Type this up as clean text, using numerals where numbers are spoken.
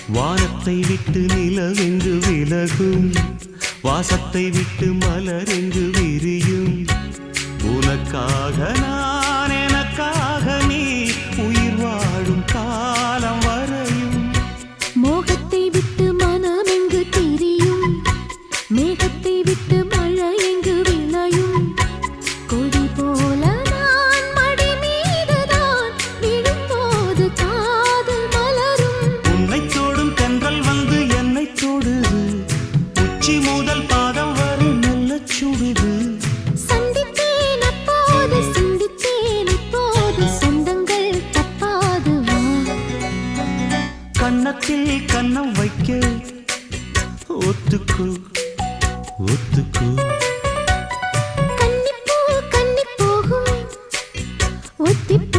வானத்தை விட்டு நிலவெங்கு விலகும், வாசத்தை விட்டு மலரெங்கு விரியும். உனக்காக நான், எனக்காக நீ, உயிர் வாழும் காலம் வரையும். மோகத்தை விட்டு மனம் எங்கு திரியும், மேகத்தை விட்டு மழை எங்கு விளையும். கொடி போல நான் மடி மீதுதான் விழும்போது காதல் மலரும். உன்னை தோடும் தென்றல் வந்து என்னை தொடுது, உச்சி முதல் பாதம் வரை நல்ல சுடுது. சந்தித்தேன் அப்போது, சிந்தித்தேன் இப்போது, சொந்தங்கள் தப்பாது வா. கன்னத்தில் கன்னம்